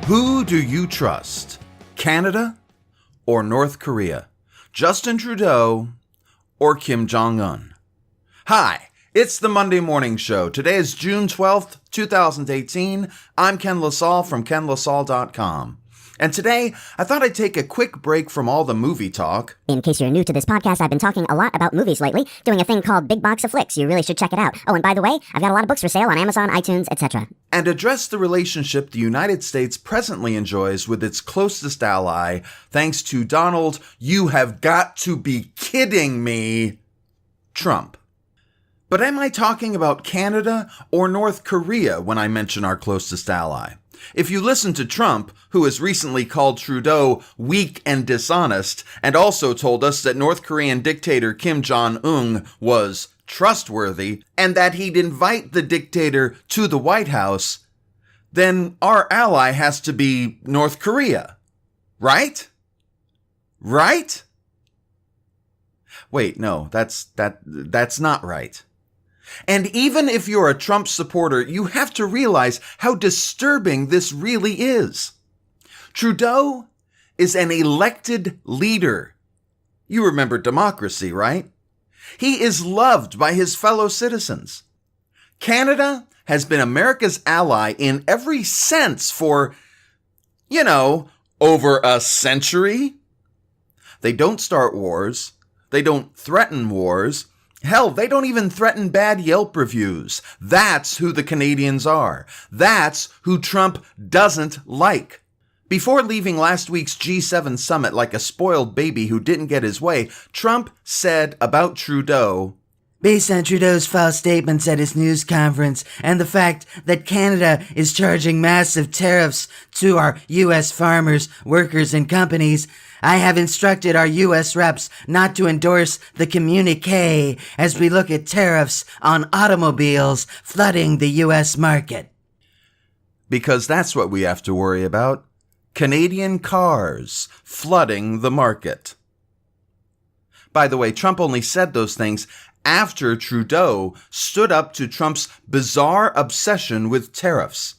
Who do you trust? Canada or North Korea? Justin Trudeau or Kim Jong-un? Hi, it's the Monday Morning Show. Today is June 12th, 2018. I'm Ken LaSalle from kenlasalle.com. And today, I thought I'd take a quick break from all the movie talk. In case you're new to this podcast, I've been talking a lot about movies lately, doing a thing called Big Box of Flicks. You really should check it out. Oh, and by the way, I've got a lot of books for sale on Amazon, iTunes, etc. And address the relationship the United States presently enjoys with its closest ally, thanks to Donald, you have got to be kidding me, Trump. But am I talking about Canada or North Korea when I mention our closest ally? If you listen to Trump, who has recently called Trudeau weak and dishonest, and also told us that North Korean dictator Kim Jong-un was trustworthy, and that he'd invite the dictator to the White House, then our ally has to be North Korea. Right? Right? Wait, no, that's not right. And even if you're a Trump supporter, you have to realize how disturbing this really is. Trudeau is an elected leader. You remember democracy, right? He is loved by his fellow citizens. Canada has been America's ally in every sense for, over a century. They don't start wars. They don't threaten wars. Hell, they don't even threaten bad Yelp reviews. That's who the Canadians are. That's who Trump doesn't like. Before leaving last week's G7 summit like a spoiled baby who didn't get his way, Trump said about Trudeau, based on Trudeau's false statements at his news conference and the fact that Canada is charging massive tariffs to our U.S. farmers, workers, and companies, I have instructed our U.S. reps not to endorse the communique as we look at tariffs on automobiles flooding the U.S. market. Because that's what we have to worry about. Canadian cars flooding the market. By the way, Trump only said those things after Trudeau stood up to Trump's bizarre obsession with tariffs.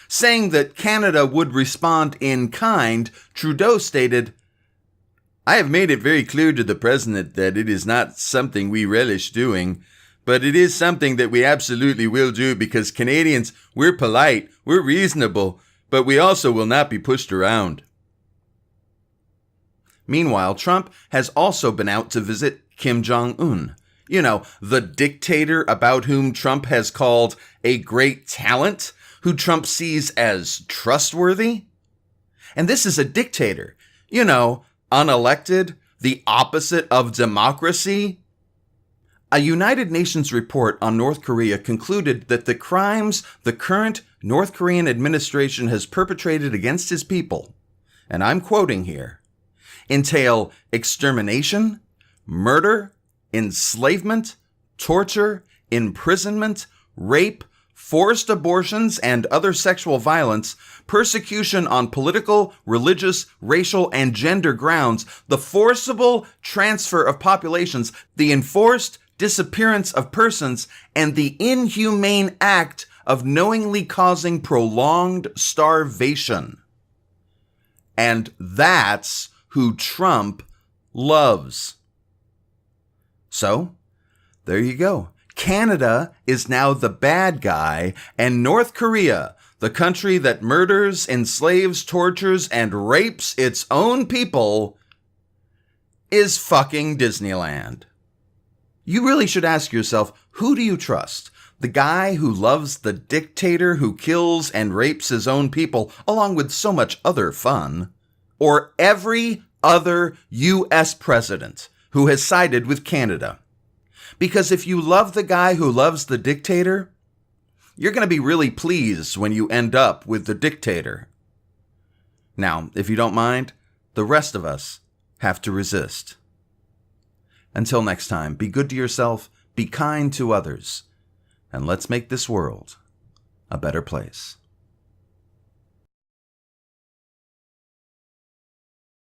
Saying that Canada would respond in kind, Trudeau stated, I have made it very clear to the president that it is not something we relish doing, but it is something that we absolutely will do because Canadians, we're polite, we're reasonable, but we also will not be pushed around. Meanwhile, Trump has also been out to visit Kim Jong-un. The dictator about whom Trump has called a great talent, who Trump sees as trustworthy. And this is a dictator, unelected, the opposite of democracy. A United Nations report on North Korea concluded that the crimes the current North Korean administration has perpetrated against his people, and I'm quoting here, entail extermination, murder, enslavement, torture, imprisonment, rape, forced abortions, and other sexual violence, persecution on political, religious, racial, and gender grounds, the forcible transfer of populations, the enforced disappearance of persons, and the inhumane act of knowingly causing prolonged starvation. And that's who Trump loves. So, there you go. Canada is now the bad guy, and North Korea, the country that murders, enslaves, tortures, and rapes its own people, is fucking Disneyland. You really should ask yourself, who do you trust? The guy who loves the dictator who kills and rapes his own people, along with so much other fun? Or every other U.S. president who has sided with Canada? Because if you love the guy who loves the dictator, you're going to be really pleased when you end up with the dictator. Now, if you don't mind, the rest of us have to resist. Until next time, be good to yourself, be kind to others, and let's make this world a better place.